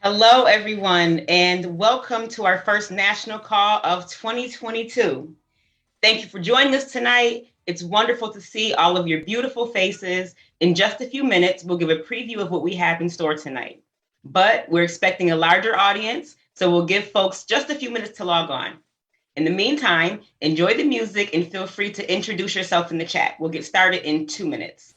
Hello, everyone, and welcome to our first national call of 2022. Thank you for joining us tonight. It's wonderful to see all of your beautiful faces. In just a few minutes, we'll give a preview of what we have in store tonight. But we're expecting a larger audience, so we'll give folks just a few minutes to log on. In the meantime, enjoy the music and feel free to introduce yourself in the chat. We'll get started in 2 minutes.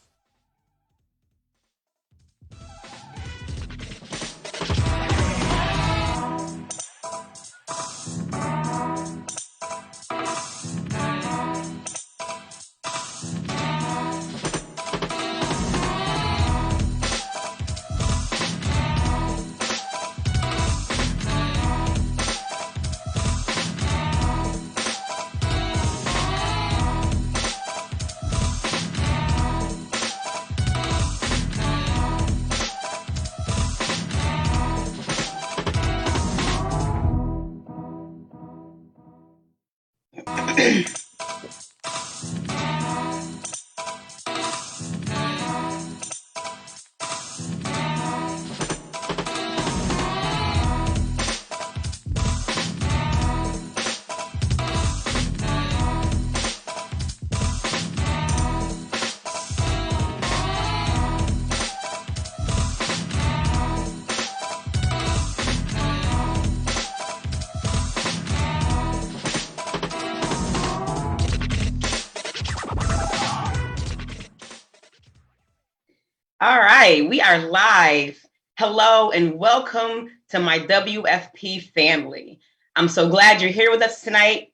All right, we are live. Hello and welcome to my WFP family. I'm so glad you're here with us tonight.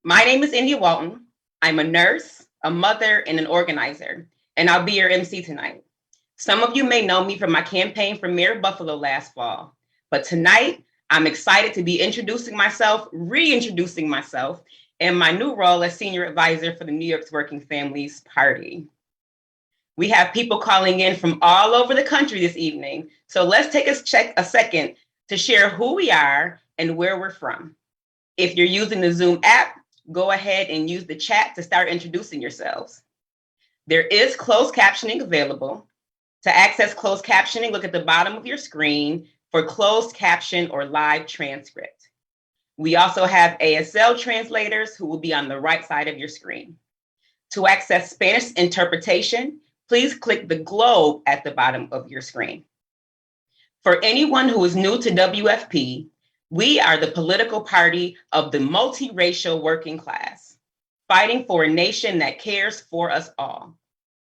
My name is India Walton. I'm a nurse, a mother, and an organizer, and I'll be your MC tonight. Some of you may know me from my campaign for Mayor of Buffalo last fall, but tonight I'm excited to be reintroducing myself, in my new role as senior advisor for the New York's Working Families Party. We have people calling in from all over the country this evening. So let's take a second to share who we are and where we're from. If you're using the Zoom app, go ahead and use the chat to start introducing yourselves. There is closed captioning available. To access closed captioning, look at the bottom of your screen for closed caption or live transcript. We also have ASL translators who will be on the right side of your screen. To access Spanish interpretation, please click the globe at the bottom of your screen. For anyone who is new to WFP, we are the political party of the multiracial working class, fighting for a nation that cares for us all.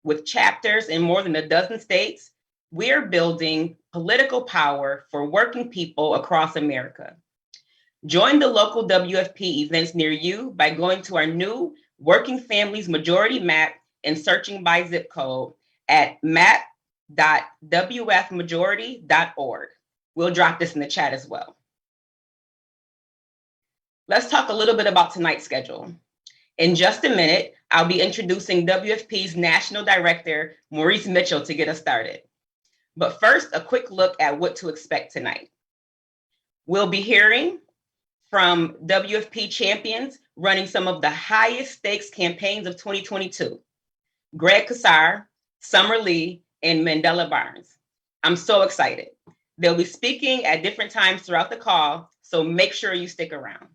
With chapters in more than a dozen states, we're building political power for working people across America. Join the local WFP events near you by going to our new Working Families Majority Map and searching by zip code at map.wfmajority.org. We'll drop this in the chat as well. Let's talk a little bit about tonight's schedule. In just a minute, I'll be introducing WFP's National Director, Maurice Mitchell, to get us started. But first, a quick look at what to expect tonight. We'll be hearing from WFP champions running some of the highest stakes campaigns of 2022. Greg Casar, Summer Lee, and Mandela Barnes. I'm so excited. They'll be speaking at different times throughout the call, so make sure you stick around.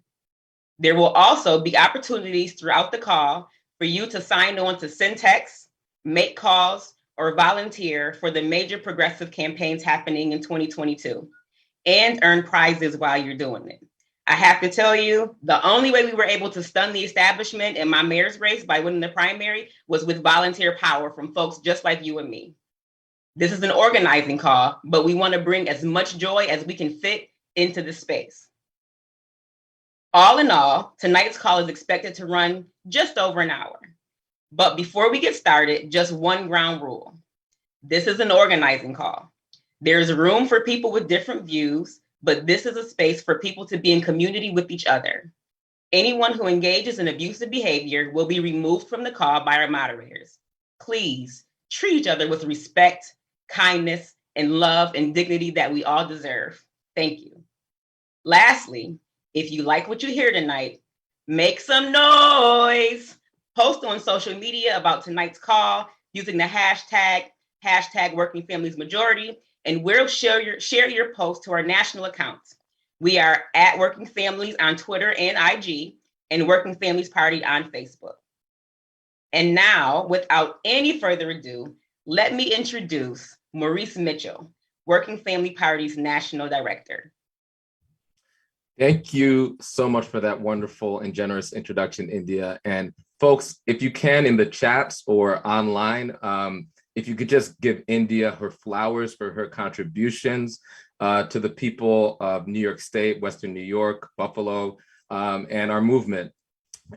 There will also be opportunities throughout the call for you to sign on to send texts, make calls, or volunteer for the major progressive campaigns happening in 2022, and earn prizes while you're doing it. I have to tell you, the only way we were able to stun the establishment in my mayor's race by winning the primary was with volunteer power from folks just like you and me. This is an organizing call, but we want to bring as much joy as we can fit into the space. All in all, tonight's call is expected to run just over an hour. But before we get started, just one ground rule. This is an organizing call. There's room for people with different views, but this is a space for people to be in community with each other. Anyone who engages in abusive behavior will be removed from the call by our moderators. Please treat each other with respect, kindness, and love and dignity that we all deserve. Thank you. Lastly, if you like what you hear tonight, make some noise. Post on social media about tonight's call using the hashtag Working Families Majority, and we'll share your post to our national accounts. We are at Working Families on Twitter and IG, and Working Families Party on Facebook. And now, without any further ado, let me introduce Maurice Mitchell, Working Family Party's National Director. Thank you so much for that wonderful and generous introduction, India. And folks, if you can in the chats or online, if you could just give India her flowers for her contributions to the people of New York State, Western New York, Buffalo, and our movement.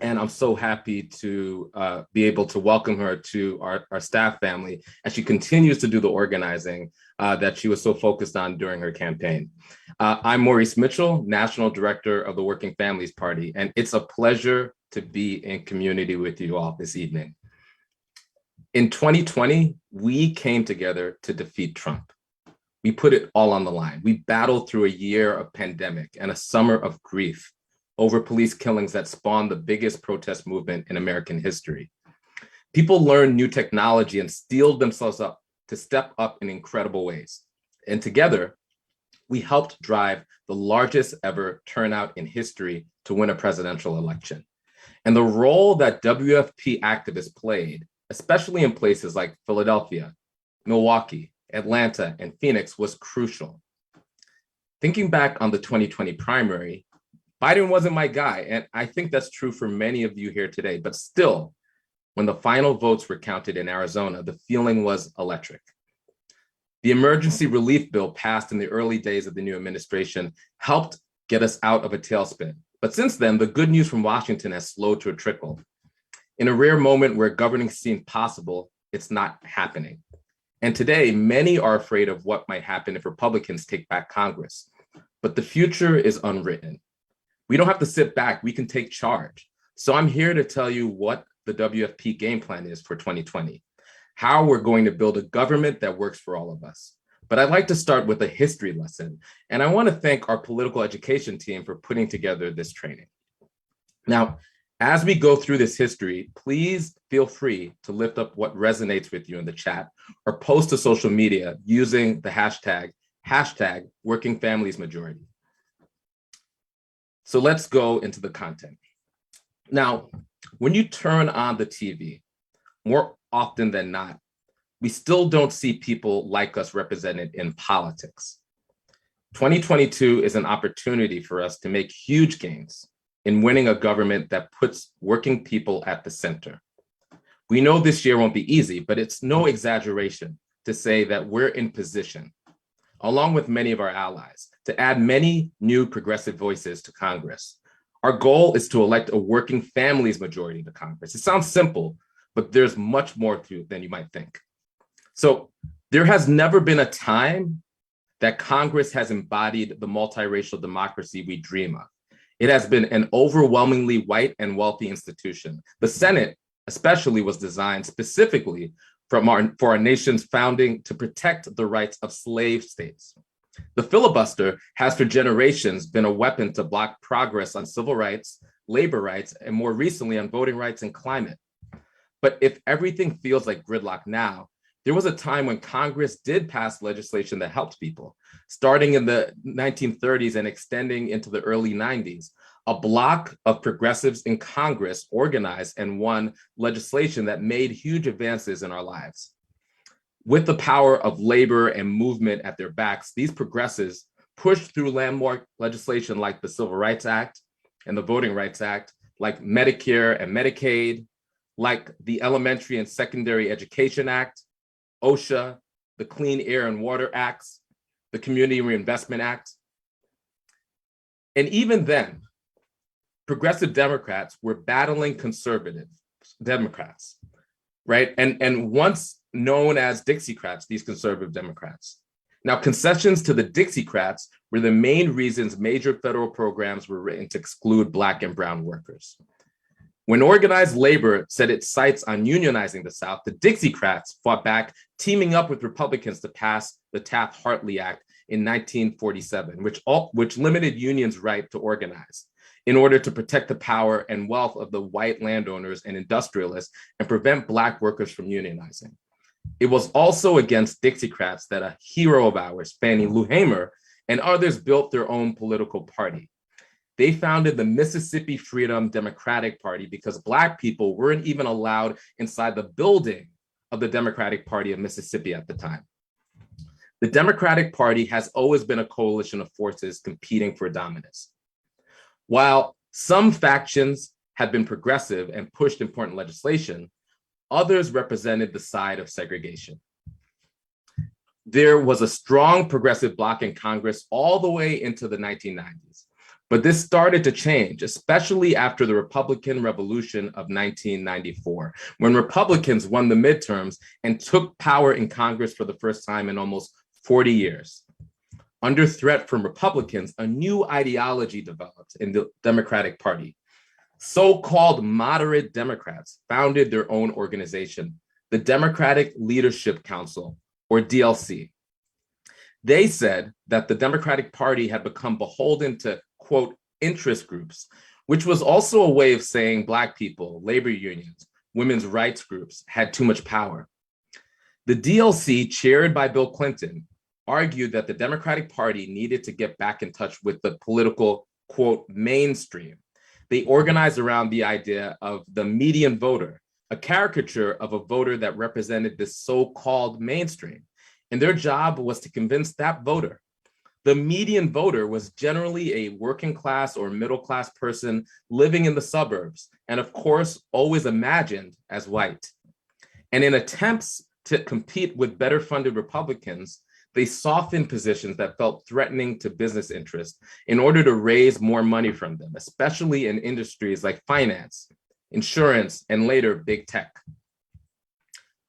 And I'm so happy to be able to welcome her to our staff family as she continues to do the organizing that she was so focused on during her campaign. I'm Maurice Mitchell, National Director of the Working Families Party, and it's a pleasure to be in community with you all this evening. In 2020, we came together to defeat Trump. We put it all on the line. We battled through a year of pandemic and a summer of grief over police killings that spawned the biggest protest movement in American history. People learned new technology and steeled themselves up to step up in incredible ways. And together, we helped drive the largest ever turnout in history to win a presidential election. And the role that WFP activists played, especially in places like Philadelphia, Milwaukee, Atlanta, and Phoenix, was crucial. Thinking back on the 2020 primary, Biden wasn't my guy, and I think that's true for many of you here today, but still, when the final votes were counted in Arizona, the feeling was electric. The emergency relief bill passed in the early days of the new administration helped get us out of a tailspin. But since then, the good news from Washington has slowed to a trickle. In a rare moment where governing seemed possible, it's not happening. And today, many are afraid of what might happen if Republicans take back Congress. But the future is unwritten. We don't have to sit back, we can take charge. So I'm here to tell you what the WFP game plan is for 2020, how we're going to build a government that works for all of us. But I'd like to start with a history lesson. And I want to thank our political education team for putting together this training. Now, as we go through this history, please feel free to lift up what resonates with you in the chat or post to social media using the hashtag Working Families Majority. So let's go into the content. Now, when you turn on the TV, more often than not, we still don't see people like us represented in politics. 2022 is an opportunity for us to make huge gains in winning a government that puts working people at the center. We know this year won't be easy, but it's no exaggeration to say that we're in position, along with many of our allies, to add many new progressive voices to Congress. Our goal is to elect a working families majority to Congress. It sounds simple, but there's much more to it than you might think. So there has never been a time that Congress has embodied the multiracial democracy we dream of. It has been an overwhelmingly white and wealthy institution. The Senate especially was designed specifically for our nation's founding to protect the rights of slave states. The filibuster has for generations been a weapon to block progress on civil rights, labor rights, and more recently on voting rights and climate. But if everything feels like gridlock now, there was a time when Congress did pass legislation that helped people. Starting in the 1930s and extending into the early 90s, a block of progressives in Congress organized and won legislation that made huge advances in our lives. With the power of labor and movement at their backs, these progressives pushed through landmark legislation like the Civil Rights Act and the Voting Rights Act, like Medicare and Medicaid, like the Elementary and Secondary Education Act, OSHA, the Clean Air and Water Acts, the Community Reinvestment Act. And even then, progressive Democrats were battling conservative Democrats, right? And once known as Dixiecrats, these conservative Democrats. Now, concessions to the Dixiecrats were the main reasons major federal programs were written to exclude Black and brown workers. When organized labor set its sights on unionizing the South, the Dixiecrats fought back, teaming up with Republicans to pass the Taft-Hartley Act in 1947, which limited unions' right to organize in order to protect the power and wealth of the white landowners and industrialists and prevent Black workers from unionizing. It was also against Dixiecrats that a hero of ours, Fannie Lou Hamer, and others built their own political party. They founded the Mississippi Freedom Democratic Party because Black people weren't even allowed inside the building of the Democratic Party of Mississippi at the time. The Democratic Party has always been a coalition of forces competing for dominance. While some factions had been progressive and pushed important legislation, others represented the side of segregation. There was a strong progressive bloc in Congress all the way into the 1990s, but this started to change, especially after the Republican Revolution of 1994, when Republicans won the midterms and took power in Congress for the first time in almost 40 years. Under threat from Republicans, a new ideology developed in the Democratic Party. So-called moderate Democrats founded their own organization, the Democratic Leadership Council, or DLC. They said that the Democratic Party had become beholden to, quote, interest groups, which was also a way of saying Black people, labor unions, women's rights groups had too much power. The DLC, chaired by Bill Clinton, argued that the Democratic Party needed to get back in touch with the political, quote, mainstream. They organized around the idea of the median voter, a caricature of a voter that represented the so-called mainstream. And their job was to convince that voter. The median voter was generally a working class or middle class person living in the suburbs, and of course, always imagined as white. And in attempts to compete with better funded Republicans, they softened positions that felt threatening to business interests in order to raise more money from them, especially in industries like finance, insurance, and later big tech.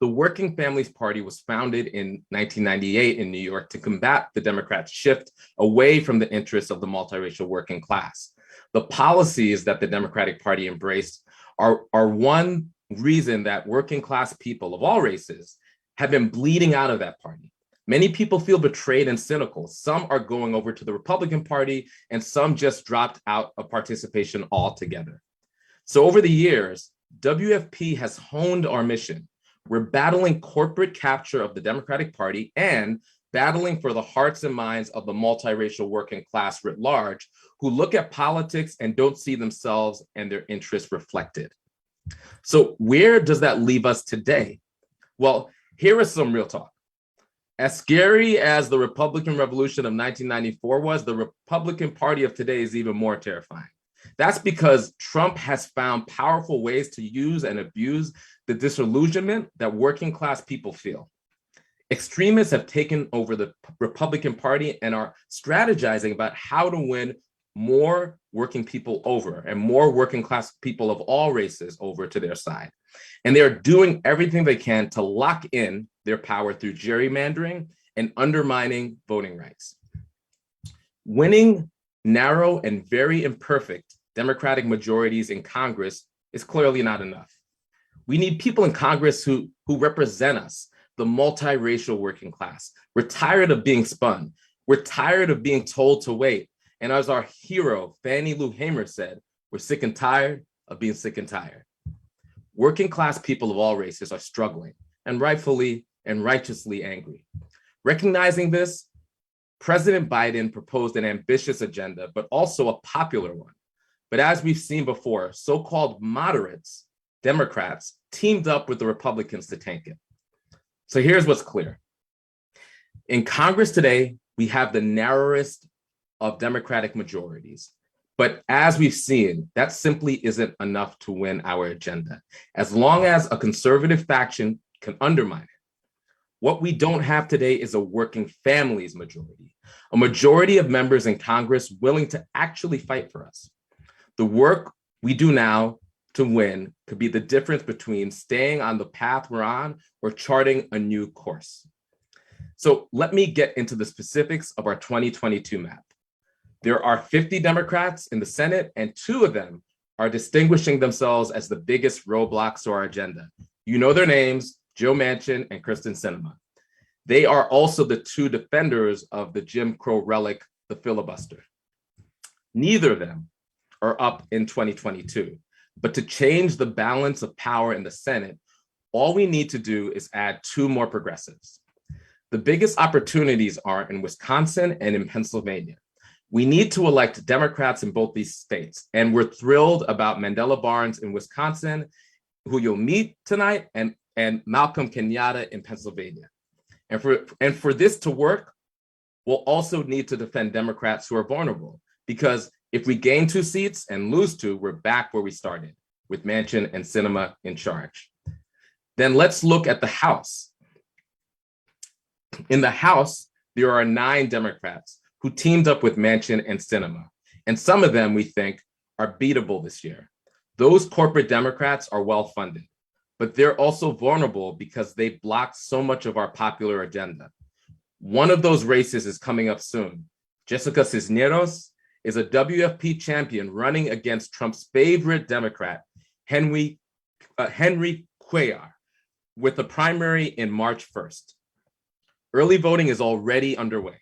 The Working Families Party was founded in 1998 in New York to combat the Democrats' shift away from the interests of the multiracial working class. The policies that the Democratic Party embraced are one reason that working class people of all races have been bleeding out of that party. Many people feel betrayed and cynical. Some are going over to the Republican Party, and some just dropped out of participation altogether. So over the years, WFP has honed our mission. We're battling corporate capture of the Democratic Party and battling for the hearts and minds of the multiracial working class writ large, who look at politics and don't see themselves and their interests reflected. So where does that leave us today? Well, here is some real talk. As scary as the Republican Revolution of 1994 was, the Republican Party of today is even more terrifying. That's because Trump has found powerful ways to use and abuse the disillusionment that working class people feel. Extremists have taken over the Republican Party and are strategizing about how to win more working people over and more working class people of all races over to their side. And they're doing everything they can to lock in their power through gerrymandering and undermining voting rights. Winning narrow and very imperfect Democratic majorities in Congress is clearly not enough. We need people in Congress who represent us, the multiracial working class. We're tired of being spun. We're tired of being told to wait. And as our hero, Fannie Lou Hamer said, we're sick and tired of being sick and tired. Working class people of all races are struggling and rightfully and righteously angry. Recognizing this, President Biden proposed an ambitious agenda, but also a popular one. But as we've seen before, so-called moderates, Democrats, teamed up with the Republicans to tank it. So here's what's clear. In Congress today, we have the narrowest of Democratic majorities. But as we've seen, that simply isn't enough to win our agenda, as long as a conservative faction can undermine it. What we don't have today is a working families majority, a majority of members in Congress willing to actually fight for us. The work we do now to win could be the difference between staying on the path we're on or charting a new course. So let me get into the specifics of our 2022 map. There are 50 Democrats in the Senate, and 2 of them are distinguishing themselves as the biggest roadblocks to our agenda. You know their names, Joe Manchin and Kristen Sinema. They are also the 2 defenders of the Jim Crow relic, the filibuster. Neither of them are up in 2022, but to change the balance of power in the Senate, All we need to do is add 2 more progressives. The biggest opportunities are in Wisconsin and in Pennsylvania. We need to elect Democrats in both these states, and we're thrilled about Mandela Barnes in Wisconsin, who you'll meet tonight, and Malcolm Kenyatta in Pennsylvania. And for this to work, we'll also need to defend Democrats who are vulnerable, because if we gain 2 seats and lose 2, we're back where we started, with Manchin and Sinema in charge. Then let's look at the House. In the House, there are 9 Democrats who teamed up with Manchin and Sinema, and some of them we think are beatable this year. Those corporate Democrats are well-funded, but they're also vulnerable because they block so much of our popular agenda. One of those races is coming up soon. Jessica Cisneros is a WFP champion running against Trump's favorite Democrat, Henry Cuellar, with a primary in March 1st. Early voting is already underway.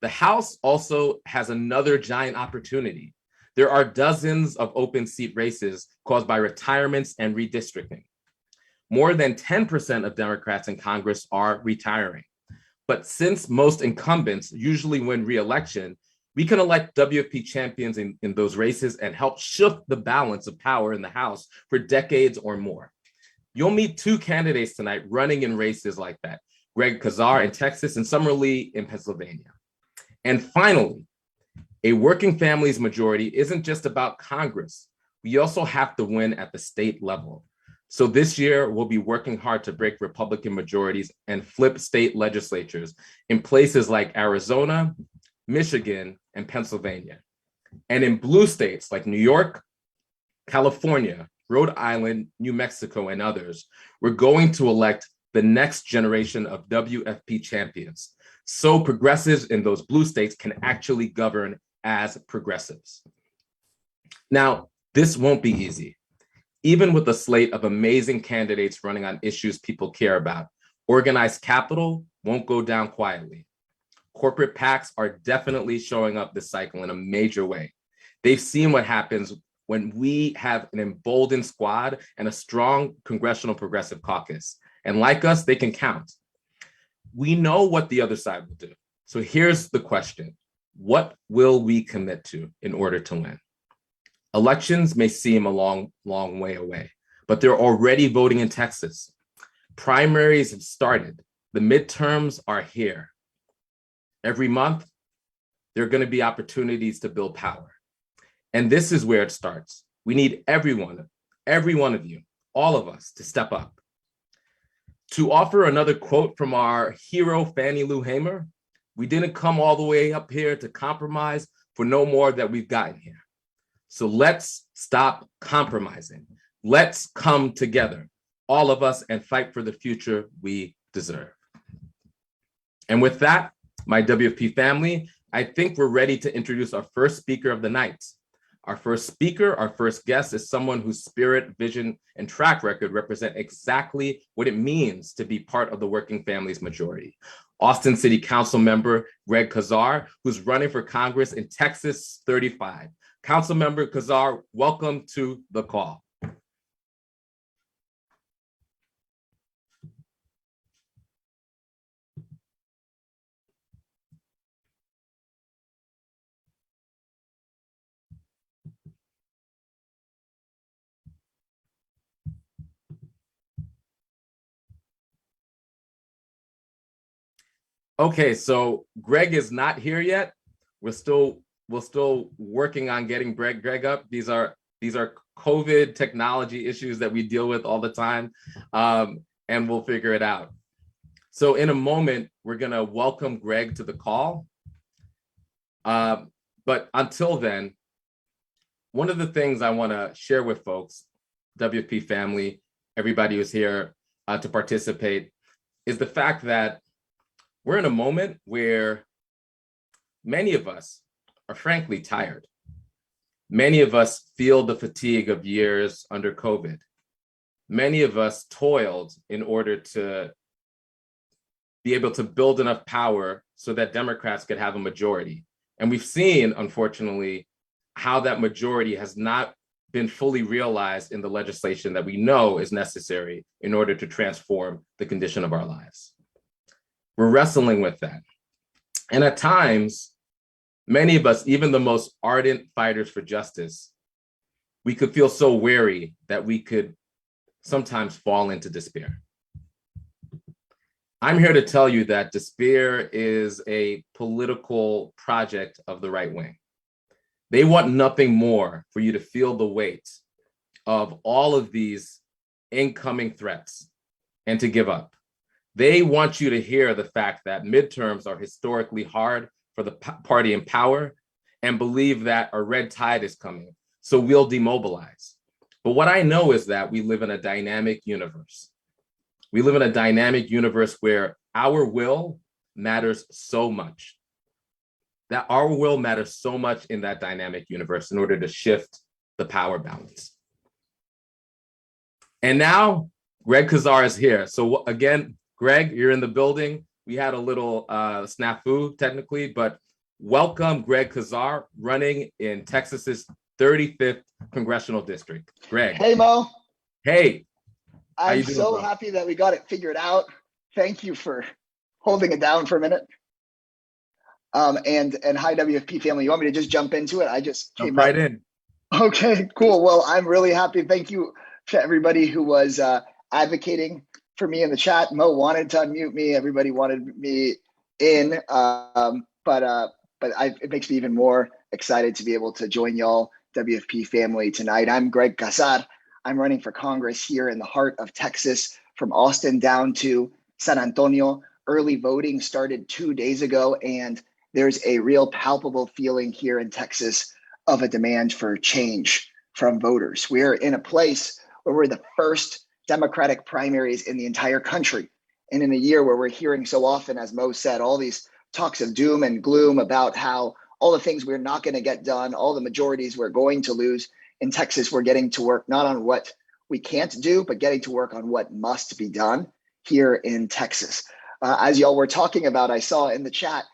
The House also has another giant opportunity. There are dozens of open seat races caused by retirements and redistricting. More than 10% of Democrats in Congress are retiring. But since most incumbents usually win re-election, we can elect WFP champions in those races and help shift the balance of power in the House for decades or more. You'll meet 2 candidates tonight running in races like that, Greg Casar in Texas and Summer Lee in Pennsylvania. And finally, a working families majority isn't just about Congress. We also have to win at the state level. So this year, we'll be working hard to break Republican majorities and flip state legislatures in places like Arizona, Michigan, and Pennsylvania. And in blue states like New York, California, Rhode Island, New Mexico, and others, we're going to elect the next generation of WFP champions, so progressives in those blue states can actually govern as progressives. Now, this won't be easy. Even with a slate of amazing candidates running on issues people care about, organized capital won't go down quietly. Corporate PACs are definitely showing up this cycle in a major way. They've seen what happens when we have an emboldened squad and a strong congressional progressive caucus. And like us, they can count. We know what the other side will do. So here's the question. What will we commit to in order to win? Elections may seem a long, long way away, but they're already voting in Texas. Primaries have started. The midterms are here. Every month, there are going to be opportunities to build power. And this is where it starts. We need every one of you, all of us, to step up. To offer another quote from our hero, Fannie Lou Hamer, we didn't come all the way up here to compromise for no more that we've gotten here. So let's stop compromising. Let's come together, all of us, and fight for the future we deserve. And with that, my WFP family, I think we're ready to introduce our first speaker of the night. Our first speaker, our first guest, is someone whose spirit, vision, and track record represent exactly what it means to be part of the working families majority. Austin City Council member Greg Casar, who's running for Congress in Texas 35. Council member Casar, welcome to the call. Okay, so Greg is not here yet. We're still working on getting Greg up. These are COVID technology issues that we deal with all the time, and we'll figure it out. So in a moment, we're gonna welcome Greg to the call. But until then, one of the things I wanna share with folks, WFP family, everybody who's here to participate, is the fact that we're in a moment where many of us are frankly tired. Many of us feel the fatigue of years under COVID. Many of us toiled in order to be able to build enough power so that Democrats could have a majority. And we've seen, unfortunately, how that majority has not been fully realized in the legislation that we know is necessary in order to transform the condition of our lives. We're wrestling with that. And at times, many of us, even the most ardent fighters for justice, we could feel so weary that we could sometimes fall into despair. I'm here to tell you that despair is a political project of the right wing. They want nothing more for you to feel the weight of all of these incoming threats and to give up. They want you to hear the fact that midterms are historically hard for the party in power and believe that a red tide is coming, so we'll demobilize. But what I know is that we live in a dynamic universe. We live in a dynamic universe where our will matters so much. That our will matters so much in that dynamic universe in order to shift the power balance. And now Greg Casar is here. So again, Greg, you're in the building. We had a little snafu technically, but welcome Greg Casar, running in Texas's 35th congressional district. Greg. Hey, Mo. Hey. I'm so happy that we got it figured out. Thank you for holding it down for a minute. And hi, WFP family. You want me to just jump into it? I just came right in. Okay, cool. Well, I'm really happy. Thank you to everybody who was advocating for me in the chat. Mo wanted to unmute me. Everybody wanted me in. But it makes me even more excited to be able to join y'all, WFP family, tonight. I'm Greg Casar. I'm running for Congress here in the heart of Texas, from Austin down to San Antonio. Early voting started 2 days ago, and there's a real palpable feeling here in Texas of a demand for change from voters. We're in a place where we're the first Democratic primaries in the entire country. And in a year where we're hearing so often, as Mo said, all these talks of doom and gloom about how all the things we're not going to get done, all the majorities we're going to lose. In Texas, we're getting to work not on what we can't do, but getting to work on what must be done here in Texas. As y'all were talking about, I saw in the chat,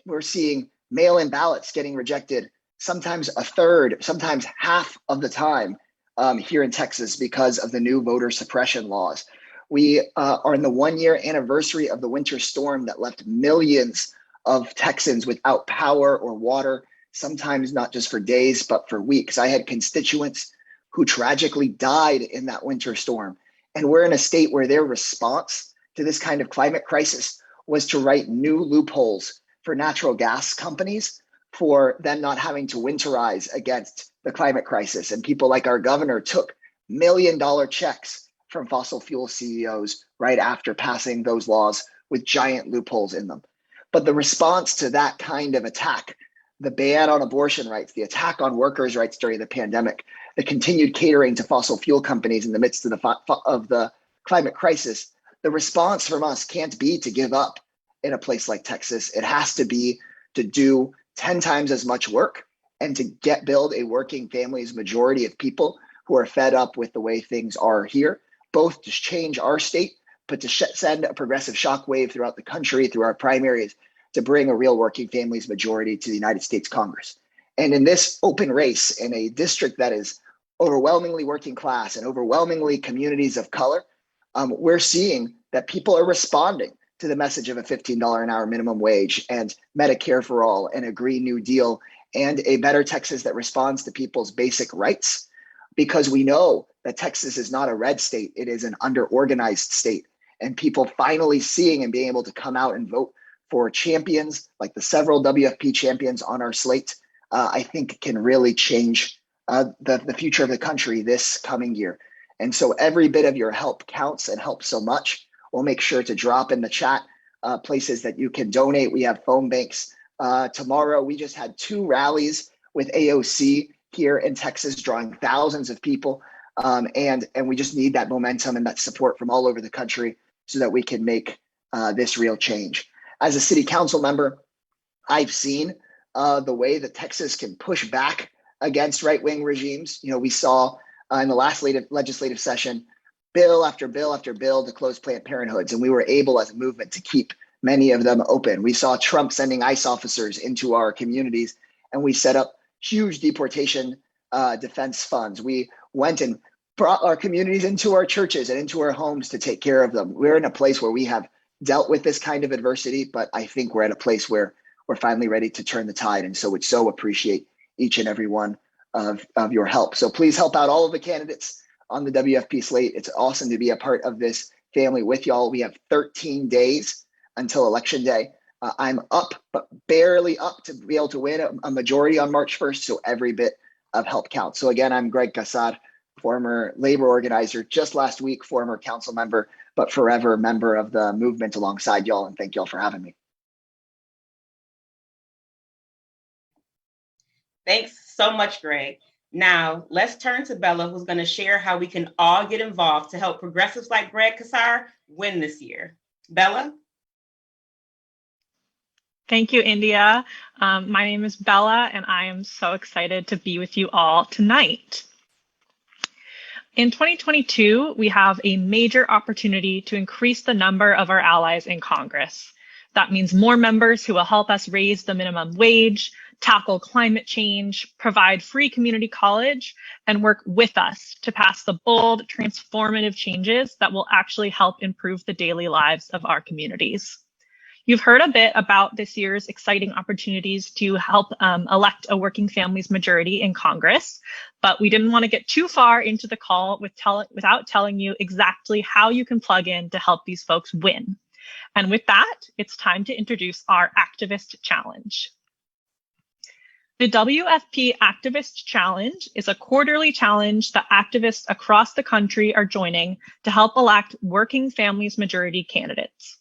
we're seeing mail-in ballots getting rejected, sometimes a third, sometimes half of the time here in Texas because of the new voter suppression laws. We are in the 1-year anniversary of the winter storm that left millions of Texans without power or water, sometimes not just for days, but for weeks. I had constituents who tragically died in that winter storm. And we're in a state where their response to this kind of climate crisis was to write new loopholes for natural gas companies for them not having to winterize against the climate crisis. And people like our governor took $1 million checks from fossil fuel CEOs right after passing those laws with giant loopholes in them. But the response to that kind of attack, the ban on abortion rights, the attack on workers' rights during the pandemic, the continued catering to fossil fuel companies in the midst of the climate crisis, the response from us can't be to give up in a place like Texas. It has to be to do 10 times as much work and to build a working families majority of people who are fed up with the way things are here, both to change our state, but to send a progressive shockwave throughout the country through our primaries to bring a real working families majority to the United States Congress. And in this open race, in a district that is overwhelmingly working class and overwhelmingly communities of color, we're seeing that people are responding to the message of a $15 an hour minimum wage and Medicare for all and a Green New Deal and a better Texas that responds to people's basic rights, because we know that Texas is not a red state, it is an under-organized state. And people finally seeing and being able to come out and vote for champions like the several WFP champions on our slate, I think can really change the future of the country this coming year. And so every bit of your help counts and helps so much. We'll make sure to drop in the chat places that you can donate. We have phone banks. Tomorrow, we just had 2 rallies with AOC here in Texas, drawing thousands of people. And we just need that momentum and that support from all over the country so that we can make this real change. As a city council member, I've seen the way that Texas can push back against right-wing regimes. You know, we saw in the last legislative session, bill after bill after bill to close Planned Parenthoods, and we were able as a movement to keep many of them open. We saw Trump sending ICE officers into our communities, and we set up huge deportation defense funds. We went and brought our communities into our churches and into our homes to take care of them. We're in a place where we have dealt with this kind of adversity, but I think we're at a place where we're finally ready to turn the tide. And so would so appreciate each and every one of your help. So please help out all of the candidates on the WFP slate. It's awesome to be a part of this family with y'all. We have 13 days until Election Day. I'm up, but barely up to be able to win a majority on March 1st. So every bit of help counts. So again, I'm Greg Casar, former labor organizer, just last week, former council member, but forever member of the movement alongside y'all. And thank y'all for having me. Thanks so much, Greg. Now, let's turn to Bella, who's going to share how we can all get involved to help progressives like Greg Casar win this year. Bella? Thank you, India. My name is Bella, and I am so excited to be with you all tonight. In 2022, we have a major opportunity to increase the number of our allies in Congress. That means more members who will help us raise the minimum wage, tackle climate change, provide free community college, and work with us to pass the bold, transformative changes that will actually help improve the daily lives of our communities. You've heard a bit about this year's exciting opportunities to help elect a working families majority in Congress, but we didn't want to get too far into the call without telling you exactly how you can plug in to help these folks win. And with that, it's time to introduce our Activist Challenge. The WFP Activist Challenge is a quarterly challenge that activists across the country are joining to help elect working families majority candidates.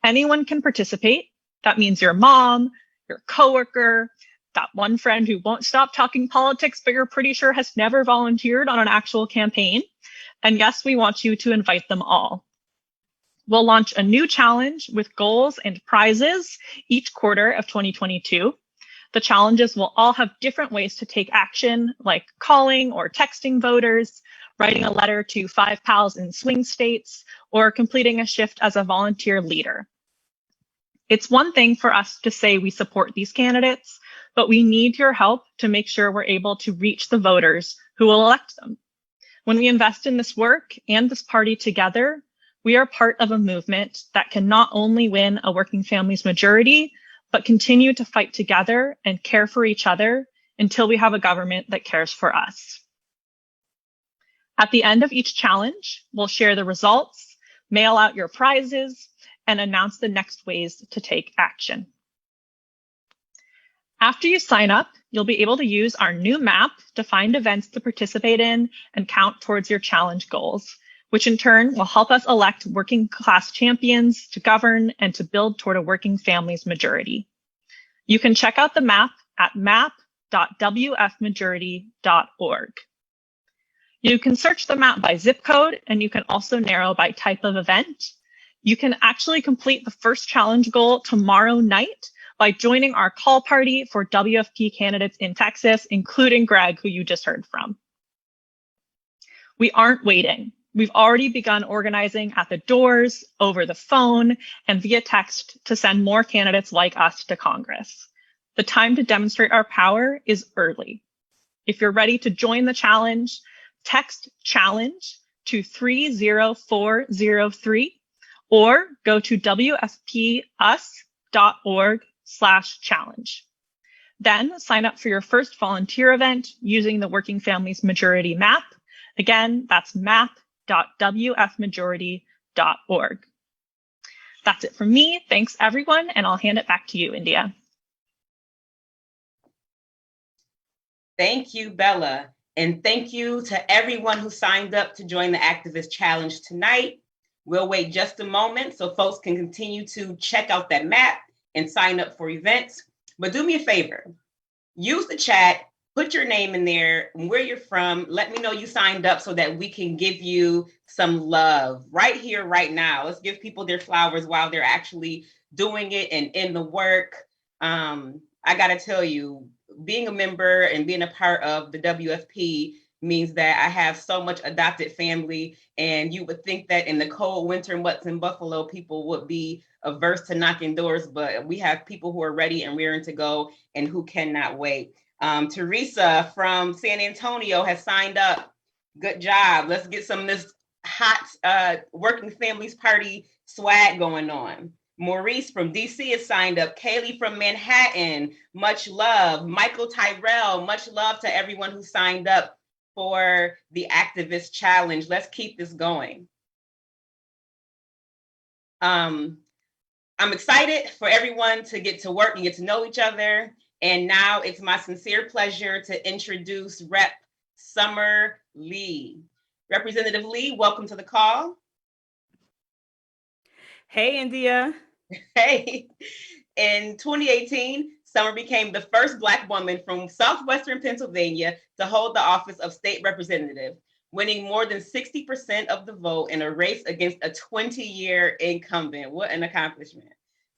Anyone can participate. That means your mom, your coworker, that one friend who won't stop talking politics, but you're pretty sure has never volunteered on an actual campaign. And yes, we want you to invite them all. We'll launch a new challenge with goals and prizes each quarter of 2022. The challenges will all have different ways to take action, like calling or texting voters, writing a letter to 5 pals in swing states, or completing a shift as a volunteer leader. It's one thing for us to say we support these candidates, but we need your help to make sure we're able to reach the voters who will elect them. When we invest in this work and this party together, we are part of a movement that can not only win a working families majority, but continue to fight together and care for each other until we have a government that cares for us. At the end of each challenge, we'll share the results, mail out your prizes, and announce the next ways to take action. After you sign up, you'll be able to use our new map to find events to participate in and count towards your challenge goals, which in turn will help us elect working class champions to govern and to build toward a working families majority. You can check out the map at map.wfmajority.org. You can search the map by zip code, and you can also narrow by type of event. You can actually complete the first challenge goal tomorrow night by joining our call party for WFP candidates in Texas, including Greg, who you just heard from. We aren't waiting. We've already begun organizing at the doors, over the phone, and via text to send more candidates like us to Congress. The time to demonstrate our power is early. If you're ready to join the challenge, text challenge to 30403 or go to wfpus.org/challenge. Then sign up for your first volunteer event using the Working Families Majority map. Again, that's map.wfmajority.org. That's it from me. Thanks, everyone, and I'll hand it back to you, India. Thank you, Bella. And thank you to everyone who signed up to join the Activist Challenge tonight. We'll wait just a moment so folks can continue to check out that map and sign up for events. But do me a favor, use the chat, put your name in there, where you're from. Let me know you signed up so that we can give you some love right here, right now. Let's give people their flowers while they're actually doing it and in the work. I got to tell you, being a member and being a part of the WFP means that I have so much adopted family, and you would think that in the cold winter months in Buffalo, people would be averse to knocking doors, but we have people who are ready and rearing to go and who cannot wait. Teresa from San Antonio has signed up. Good job. Let's get some of this hot working families party swag going on. Maurice from DC has signed up. Kaylee from Manhattan, much love. Michael Tyrell, much love to everyone who signed up for the activist challenge. Let's keep this going. I'm excited for everyone to get to work and get to know each other. And now it's my sincere pleasure to introduce Rep. Summer Lee. Representative Lee, welcome to the call. Hey, India. Hey. In 2018, Summer became the first Black woman from Southwestern Pennsylvania to hold the office of state representative, winning more than 60% of the vote in a race against a 20-year incumbent. What an accomplishment.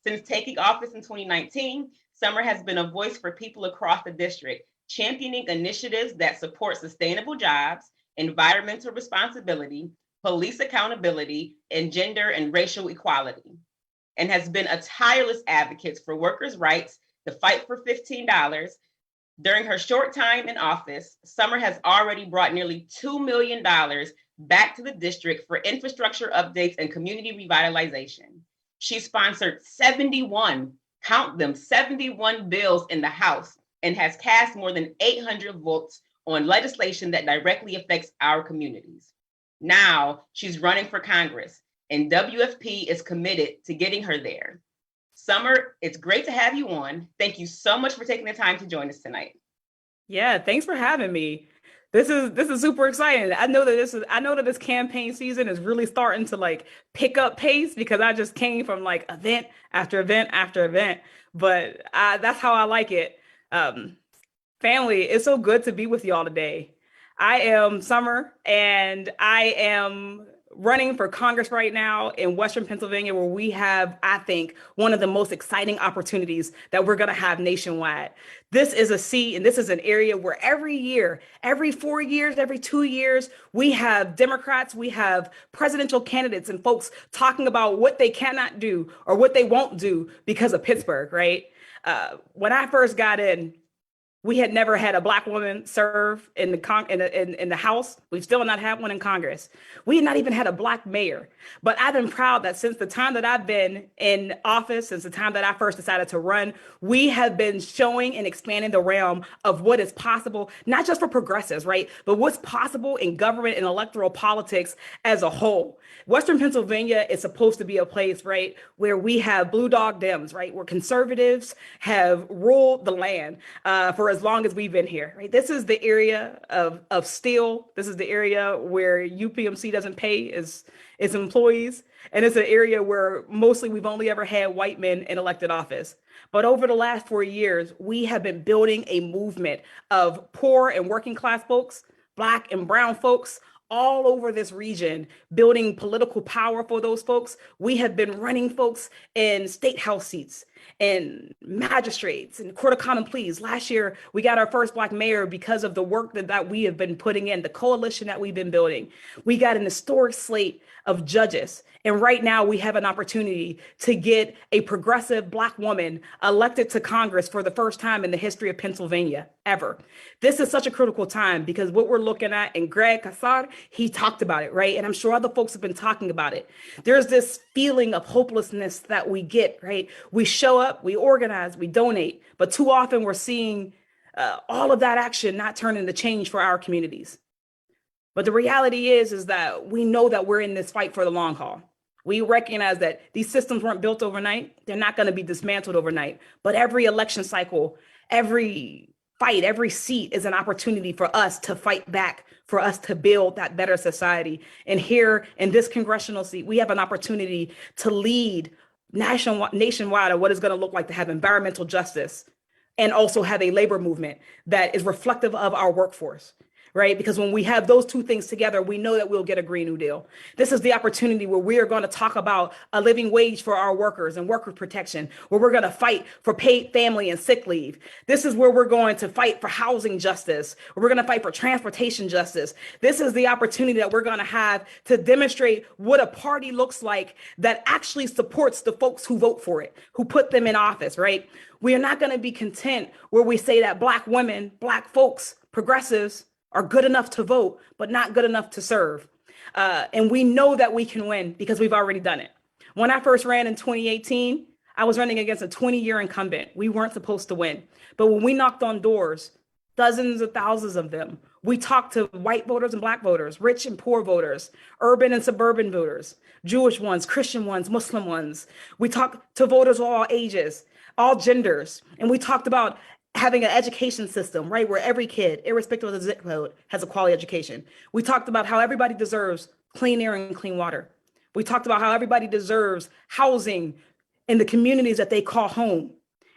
Since taking office in 2019, Summer has been a voice for people across the district, championing initiatives that support sustainable jobs, environmental responsibility, police accountability, and gender and racial equality, and has been a tireless advocate for workers' rights, the fight for $15. During her short time in office, Summer has already brought nearly $2 million back to the district for infrastructure updates and community revitalization. She sponsored 71, count them, 71 bills in the House, and has cast more than 800 votes on legislation that directly affects our communities. Now she's running for Congress, and WFP is committed to getting her there. Summer, it's great to have you on. Thank you so much for taking the time to join us tonight. Yeah, thanks for having me. This is super exciting. I know that this campaign season is really starting to like pick up pace because I just came from like event after event after event. But that's how I like it. Family, it's so good to be with y'all today. I am Summer, and I am running for Congress right now in Western Pennsylvania, where we have, I think, one of the most exciting opportunities that we're going to have nationwide. This is a seat, and this is an area where every year, every 4 years, every 2 years, we have Democrats, we have presidential candidates and folks talking about what they cannot do or what they won't do because of Pittsburgh, right? When I first got in, we had never had a Black woman serve in the House. We've still not had one in Congress. We had not even had a Black mayor. But I've been proud that since the time that I've been in office, since the time that I first decided to run, we have been showing and expanding the realm of what is possible, not just for progressives, right? But what's possible in government and electoral politics as a whole. Western Pennsylvania is supposed to be a place, right, where we have blue dog Dems, right, where conservatives have ruled the land for as long as we've been here, right? This is the area of steel. This is the area where UPMC doesn't pay its employees. And it's an area where mostly we've only ever had white men in elected office. But over the last 4 years, we have been building a movement of poor and working class folks, Black and brown folks, all over this region, building political power for those folks. We have been running folks in state house seats and magistrates and court of common pleas. Last year, we got our first Black mayor because of the work that we have been putting in, the coalition that we've been building. We got an historic slate of judges. And right now we have an opportunity to get a progressive Black woman elected to Congress for the first time in the history of Pennsylvania ever. This is such a critical time because what we're looking at, and Greg Casar, he talked about it, right? And I'm sure other folks have been talking about it. There's this feeling of hopelessness that we get, right? We show up, we organize, we donate, but too often we're seeing all of that action not turn into change for our communities. But the reality is that we know that we're in this fight for the long haul. We recognize that these systems weren't built overnight. They're not going to be dismantled overnight. But every election cycle, every fight, every seat is an opportunity for us to fight back, for us to build that better society. And here in this congressional seat, we have an opportunity to lead nationwide of what it's going to look like to have environmental justice and also have a labor movement that is reflective of our workforce. right? Because when we have those two things together, we know that we'll get a Green New Deal. This is the opportunity where we are going to talk about a living wage for our workers and worker protection, where we're going to fight for paid family and sick leave. This is where we're going to fight for housing justice, where we're going to fight for transportation justice. This is the opportunity that we're going to have to demonstrate what a party looks like that actually supports the folks who vote for it, who put them in office, right? We are not going to be content where we say that Black women, Black folks, progressives are good enough to vote, but not good enough to serve. And we know that we can win because we've already done it. When I first ran in 2018, I was running against a 20-year incumbent. We weren't supposed to win. But when we knocked on doors, dozens of thousands of them, we talked to white voters and Black voters, rich and poor voters, urban and suburban voters, Jewish ones, Christian ones, Muslim ones. We talked to voters of all ages, all genders. And we talked about having an education system, right, where every kid, irrespective of the zip code, has a quality education. We talked about how everybody deserves clean air and clean water. We talked about how everybody deserves housing in the communities that they call home,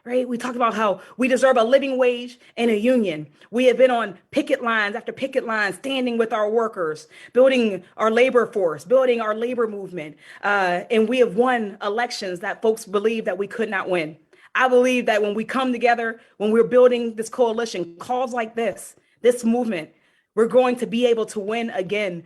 right? We talked about how we deserve a living wage and a union. We have been on picket lines after picket lines, standing with our workers, building our labor force, building our labor movement. And we have won elections that folks believe that we could not win. I believe that when we come together, when we're building this coalition, calls like this movement, we're going to be able to win again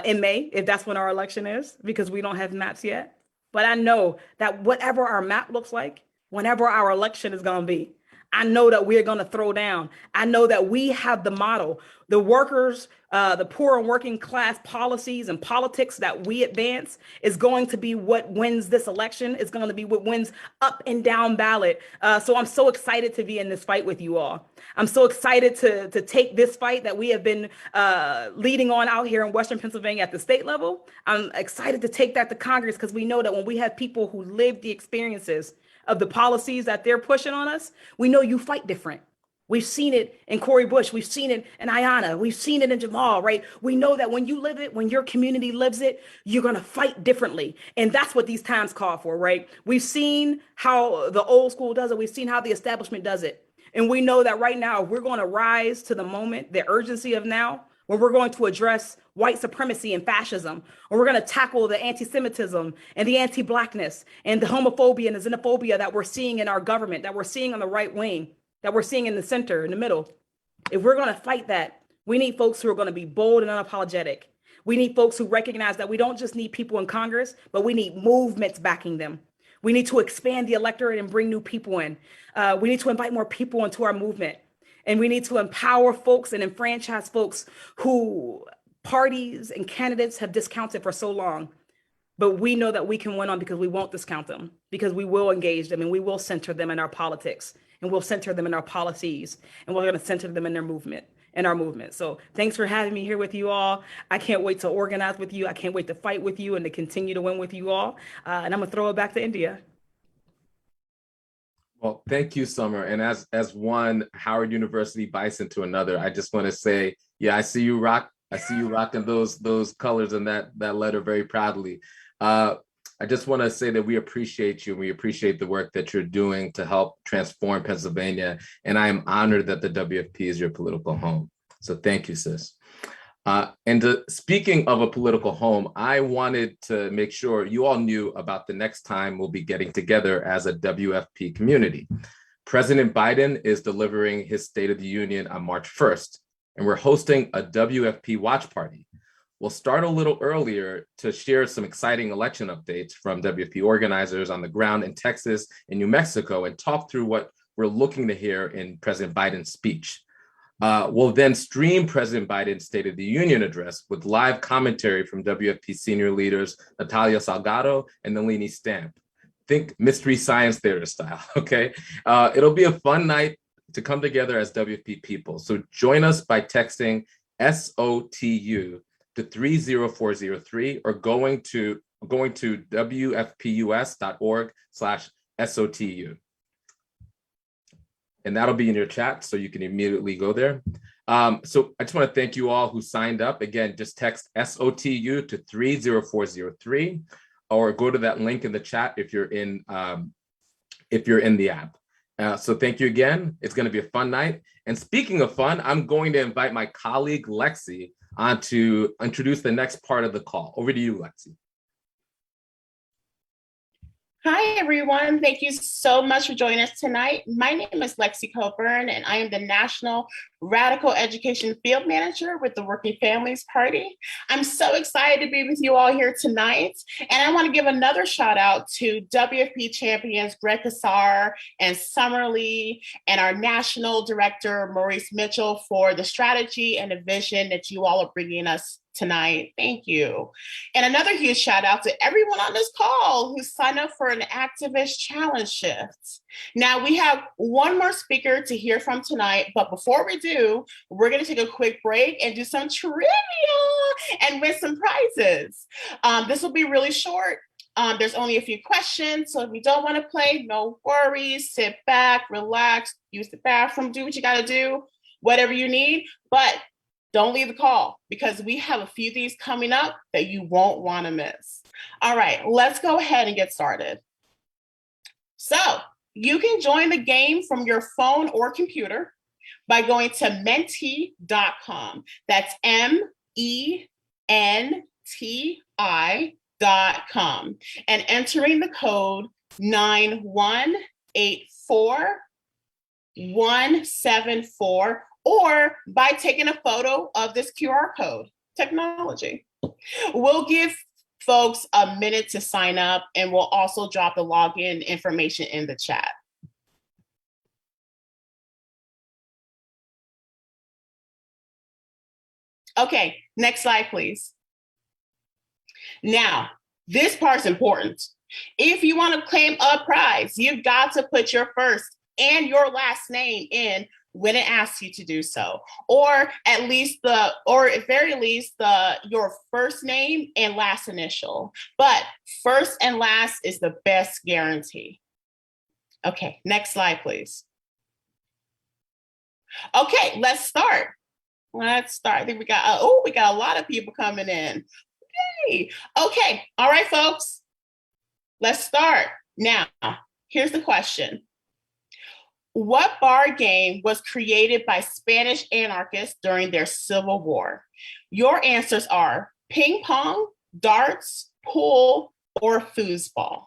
in May, if that's when our election is, because we don't have maps yet. But I know that whatever our map looks like, whenever our election is going to be, I know that we're going to throw down. I know that we have the model, the workers, the poor and working class policies and politics that we advance is going to be what wins this election. It's going to be what wins up and down ballot. So I'm so excited to be in this fight with you all. I'm so excited to take this fight that we have been leading on out here in Western Pennsylvania at the state level. I'm excited to take that to Congress because we know that when we have people who live the experiences of the policies that they're pushing on us, we know you fight different. We've seen it in Cori Bush. We've seen it in Ayanna. We've seen it in Jamal, right? We know that when you live it, when your community lives it, you're going to fight differently. And that's what these times call for, right? We've seen how the old school does it. We've seen how the establishment does it. And we know that right now, we're going to rise to the moment, the urgency of now, where we're going to address white supremacy and fascism, or we're going to tackle the anti-Semitism and the anti-Blackness and the homophobia and the xenophobia that we're seeing in our government, that we're seeing on the right wing, that we're seeing in the center, in the middle. If we're going to fight that, we need folks who are going to be bold and unapologetic. We need folks who recognize that we don't just need people in Congress, but we need movements backing them. We need to expand the electorate and bring new people in. We need to invite more people into our movement. And we need to empower folks and enfranchise folks who parties and candidates have discounted for so long. But we know that we can win on because we won't discount them, because we will engage them and we will center them in our politics and we'll center them in our policies and we're going to center them in their movement, in our movement. So thanks for having me here with you all. I can't wait to organize with you. I can't wait to fight with you and to continue to win with you all. And I'm going to throw it back to India. Well, thank you, Summer. And as one Howard University bison to another, I just want to say, yeah, I see you rocking those colors and that letter very proudly. I just want to say that we appreciate you. We appreciate the work that you're doing to help transform Pennsylvania. And I am honored that the WFP is your political home. So thank you, sis. Speaking of a political home, I wanted to make sure you all knew about the next time we'll be getting together as a WFP community. President Biden is delivering his State of the Union on March 1st, and we're hosting a WFP watch party. We'll start a little earlier to share some exciting election updates from WFP organizers on the ground in Texas and New Mexico and talk through what we're looking to hear in President Biden's speech. We'll then stream President Biden's State of the Union address with live commentary from WFP senior leaders Natalia Salgado and Nalini Stamp. Think Mystery Science Theater style, okay? It'll be a fun night to come together as WFP people. So join us by texting SOTU to 30403 or going to wfpus.org/SOTU. And that'll be in your chat, so you can immediately go there. So I just want to thank you all who signed up. Again, just text SOTU to 30403, or go to that link in the chat if you're in the app. So thank you again. It's going to be a fun night. And speaking of fun, I'm going to invite my colleague, Lexi, on to introduce the next part of the call. Over to you, Lexi. Hi, everyone. Thank you so much for joining us tonight. My name is Lexi Coburn, and I am the National Radical Education Field Manager with the Working Families Party. I'm so excited to be with you all here tonight. And I want to give another shout out to WFP champions Greg Casar and Summer Lee, and our National Director, Maurice Mitchell, for the strategy and the vision that you all are bringing us tonight. Thank you. And another huge shout out to everyone on this call who signed up for an activist challenge shift. Now we have one more speaker to hear from tonight, but before we do, we're going to take a quick break and do some trivia and win some prizes. This will be really short. There's only a few questions, so if you don't want to play, no worries. Sit back, relax, use the bathroom, do what you got to do, whatever you need. But don't leave the call, because we have a few things coming up that you won't want to miss. All right, let's go ahead and get started. So you can join the game from your phone or computer by going to menti.com. That's MENTI.com and entering the code 9184174, or by taking a photo of this QR code. Technology. We'll give folks a minute to sign up, and we'll also drop the login information in the chat. Okay, next slide, please. Now, this part's important. If you want to claim a prize, you've got to put your first and your last name in when it asks you to do so, or at very least your first name and last initial. But first and last is the best guarantee. Okay, next slide, please. Okay, let's start. I think we got a lot of people coming in. Yay. Okay, all right, folks, let's start. Now, here's the question. What bar game was created by Spanish anarchists during their Civil War? Your answers are ping pong, darts, pool, or foosball.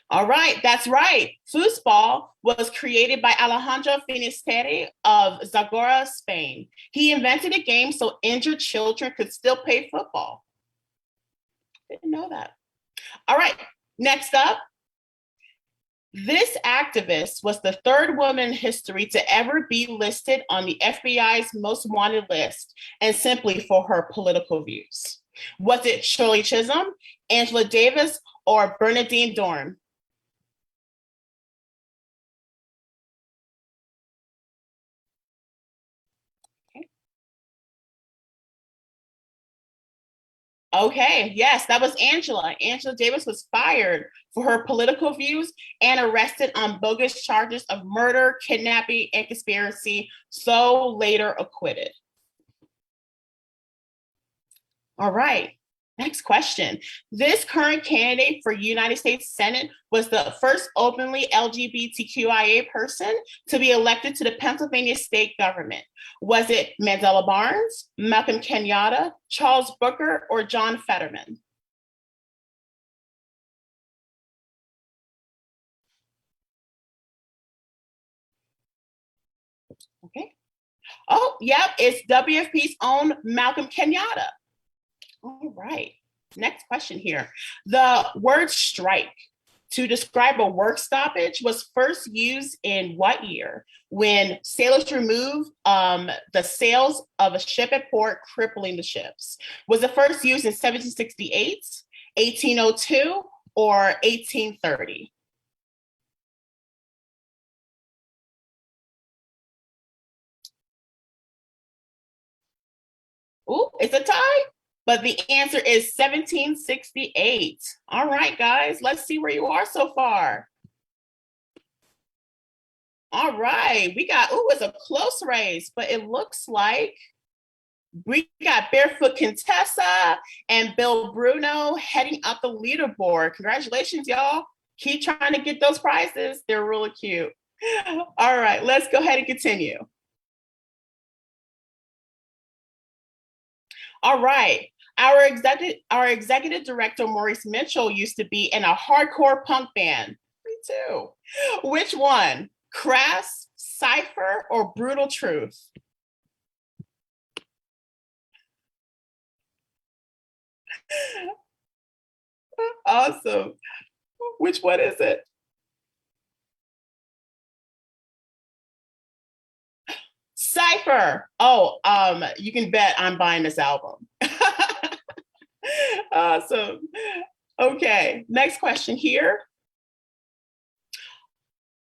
All right, that's right. Foosball was created by Alejandro Finisterre of Zagora, Spain. He invented a game so injured children could still play football. Didn't know that. All right, next up. This activist was the third woman in history to ever be listed on the FBI's most wanted list, and simply for her political views. Was it Shirley Chisholm, Angela Davis, or Bernadine Dohrn? Okay, yes, that was Angela. Angela Davis was fired for her political views and arrested on bogus charges of murder, kidnapping, and conspiracy, so later acquitted. All right, next question. This current candidate for United States Senate was the first openly LGBTQIA person to be elected to the Pennsylvania state government. Was it Mandela Barnes, Malcolm Kenyatta, Charles Booker, or John Fetterman? Okay. Oh, yep, it's WFP's own Malcolm Kenyatta. All right, next question here. The word strike to describe a work stoppage was first used in what year? When sailors removed the sails of a ship at port, crippling the ships. Was it first used in 1768, 1802, or 1830? Ooh, it's a tie, but the answer is 1768. All right, guys, let's see where you are so far. All right, we got, it's a close race, but it looks like We got Barefoot Contessa and Bill Bruno heading up the leaderboard. Congratulations, y'all. Keep trying to get those prizes. They're really cute. All right, let's go ahead and continue. All right. Our executive director, Maurice Mitchell, used to be in a hardcore punk band. Me too. Which one? Crass, Cypher, or Brutal Truth? Awesome. Which one is it? Cypher. Oh, you can bet I'm buying this album. Awesome. Okay, next question here.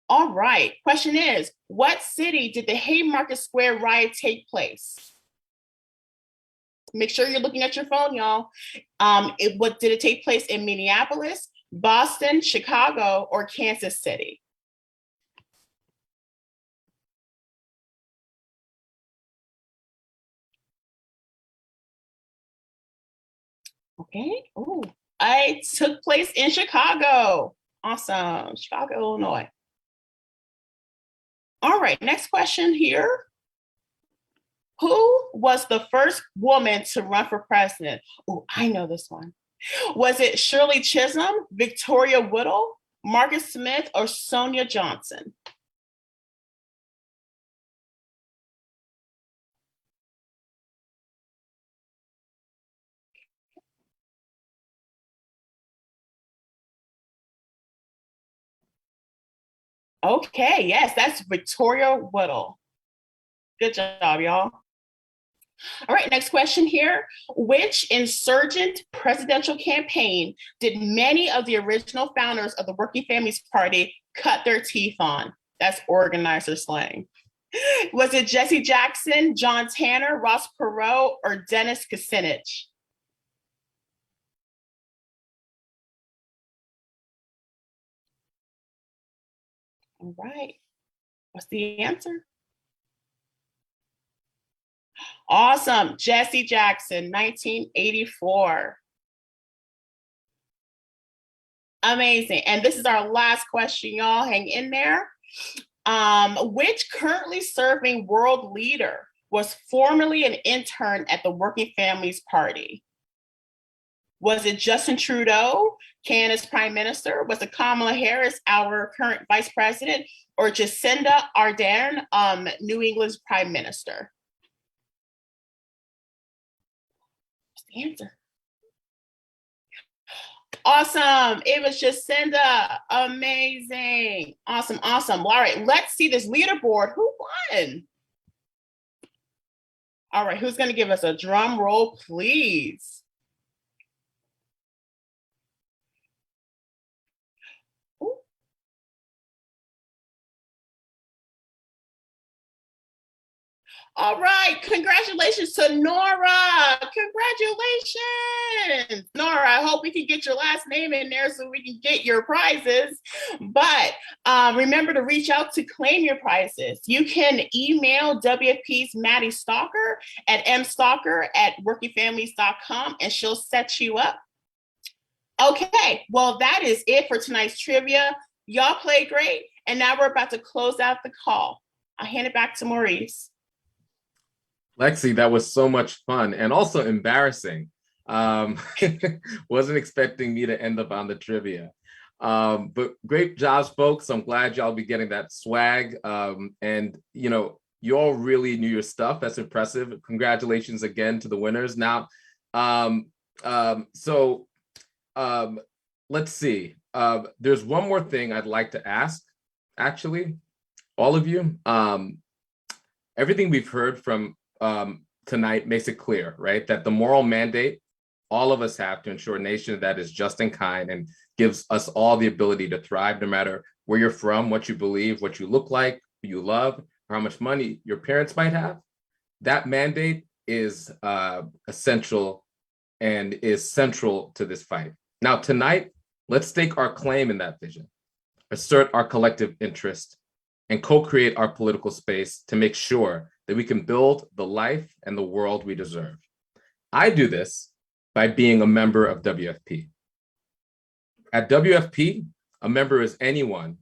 All right, question is, what city did the Haymarket Square riot take place? Make sure you're looking at your phone, y'all. Did it take place in Minneapolis, Boston, Chicago, or Kansas City? Okay. Oh, I took place in Chicago. Awesome. Chicago, Illinois. All right, next question here. Who was the first woman to run for president? Oh, I know this one. Was it Shirley Chisholm, Victoria Woodhull, Margaret Smith, or Sonia Johnson? Okay, yes, that's Victoria Woodhull. Good job, y'all. All right, next question here. Which insurgent presidential campaign did many of the original founders of the Working Families Party cut their teeth on? That's organizer slang. Was it Jesse Jackson, John Tanner, Ross Perot, or Dennis Kucinich? All right, what's the answer? Awesome, Jesse Jackson, 1984. Amazing, and this is our last question, y'all, hang in there. Which currently serving world leader was formerly an intern at the Working Families Party? Was it Justin Trudeau, Canada's Prime Minister? Was it Kamala Harris, our current Vice President? Or Jacinda Ardern, New England's Prime Minister? What's the answer? Awesome. It was Jacinda. Amazing. Awesome. Awesome. All right. Let's see this leaderboard. Who won? All right. Who's going to give us a drum roll, please? All right, congratulations to Nora. Congratulations. Nora, I hope we can get your last name in there so we can get your prizes. But remember to reach out to claim your prizes. You can email WFP's Maddie Stalker at mstalker@workingfamilies.com and she'll set you up. Okay, well, that is it for tonight's trivia. Y'all played great. And now we're about to close out the call. I'll hand it back to Maurice. Lexi, that was so much fun and also embarrassing. Wasn't expecting me to end up on the trivia. But great jobs, folks. I'm glad y'all be getting that swag. And, you know, you all really knew your stuff. That's impressive. Congratulations again to the winners. Now, let's see. There's one more thing I'd like to ask, actually, all of you. Everything we've heard from tonight makes it clear, right, that the moral mandate all of us have to ensure a nation that is just and kind and gives us all the ability to thrive no matter where you're from, what you believe, what you look like, who you love, or how much money your parents might have. That mandate is essential and is central to this fight. Now, tonight, let's stake our claim in that vision, assert our collective interest, and co-create our political space to make sure that we can build the life and the world we deserve. I do this by being a member of WFP. At WFP, a member is anyone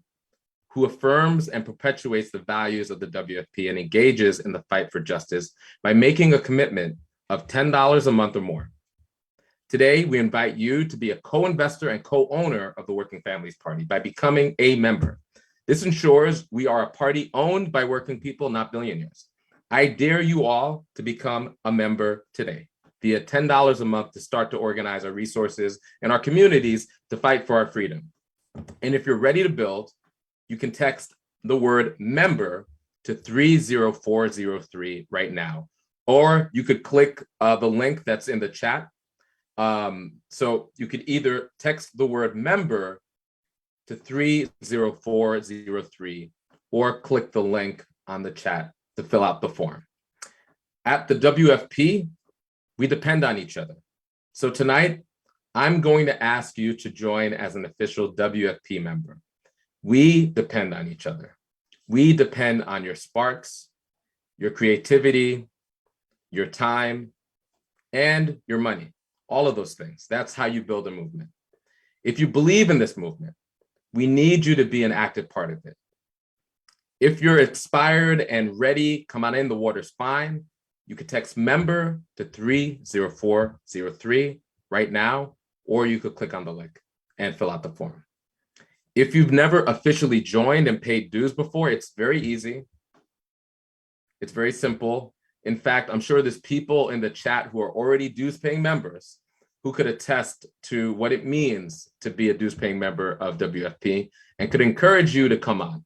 who affirms and perpetuates the values of the WFP and engages in the fight for justice by making a commitment of $10 a month or more. Today, we invite you to be a co-investor and co-owner of the Working Families Party by becoming a member. This ensures we are a party owned by working people, not billionaires. I dare you all to become a member today via $10 a month to start to organize our resources and our communities to fight for our freedom. And if you're ready to build, you can text the word member to 30403 right now, or you could click the link that's in the chat. So you could either text the word member to 30403 or click the link on the chat to fill out the form. At the WFP, we depend on each other. So tonight, I'm going to ask you to join as an official WFP member. We depend on each other. We depend on your sparks, your creativity, your time, and your money. All of those things. That's how you build a movement. If you believe in this movement, we need you to be an active part of it. If you're inspired and ready, come on in, the water's fine. You can text member to 30403 right now, or you could click on the link and fill out the form. If you've never officially joined and paid dues before, it's very easy. It's very simple. In fact, I'm sure there's people in the chat who are already dues paying members who could attest to what it means to be a dues paying member of WFP and could encourage you to come on.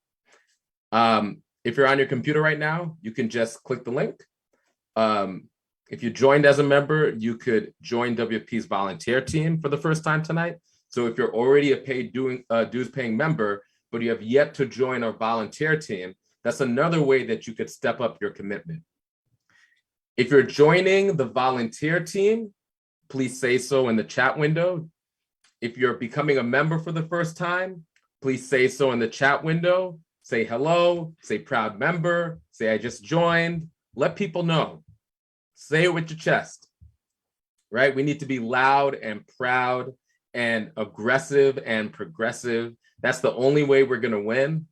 If you're on your computer right now, you can just click the link. If you joined as a member, you could join WFP's volunteer team for the first time tonight. So if you're already a paid dues paying member, but you have yet to join our volunteer team, that's another way that you could step up your commitment. If you're joining the volunteer team, please say so in the chat window. If you're becoming a member for the first time, please say so in the chat window. Say hello, say proud member, say I just joined. Let people know. Say it with your chest, right? We need to be loud and proud and aggressive and progressive. That's the only way we're gonna win.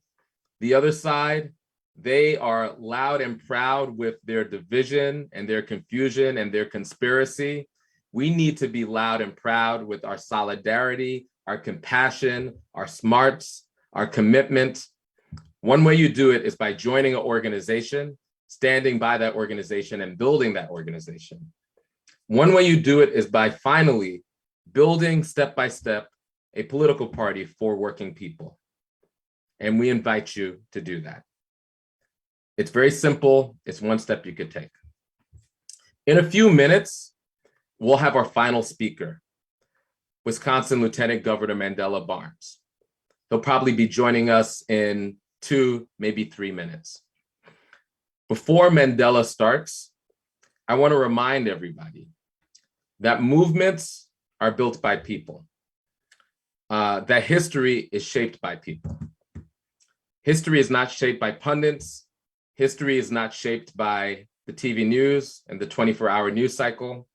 The other side, they are loud and proud with their division and their confusion and their conspiracy. We need to be loud and proud with our solidarity, our compassion, our smarts, our commitment. One way you do it is by joining an organization, standing by that organization and building that organization. One way you do it is by finally building step by step a political party for working people. And we invite you to do that. It's very simple. It's one step you could take. In a few minutes, we'll have our final speaker, Wisconsin Lieutenant Governor Mandela Barnes. He'll probably be joining us in 2, maybe 3 minutes. Before Mandela starts, I want to remind everybody that movements are built by people, that history is shaped by people. History is not shaped by pundits. History is not shaped by the TV news and the 24-hour news cycle.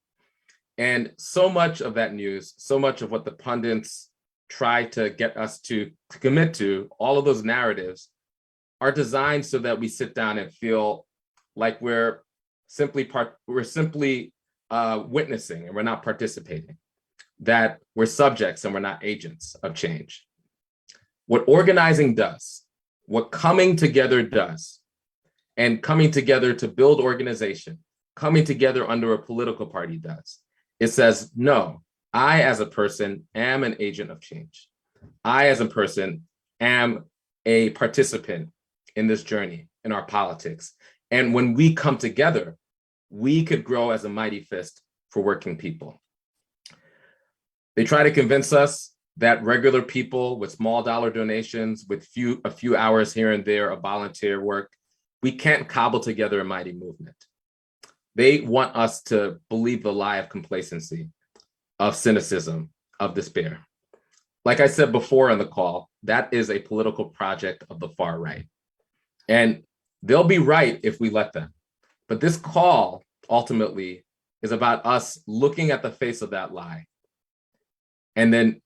And so much of that news, so much of what the pundits try to get us to commit to, all of those narratives are designed so that we sit down and feel like we're simply witnessing and we're not participating, that we're subjects and we're not agents of change. What organizing does, what coming together does, and coming together to build organization, coming together under a political party does, it says, no, I as a person am an agent of change. I as a person am a participant in this journey, in our politics. And when we come together, we could grow as a mighty fist for working people. They try to convince us that regular people with small dollar donations, with a few hours here and there of volunteer work, we can't cobble together a mighty movement. They want us to believe the lie of complacency, of cynicism, of despair. Like I said before on the call, that is a political project of the far right. And they'll be right if we let them. But this call ultimately is about us looking at the face of that lie. And then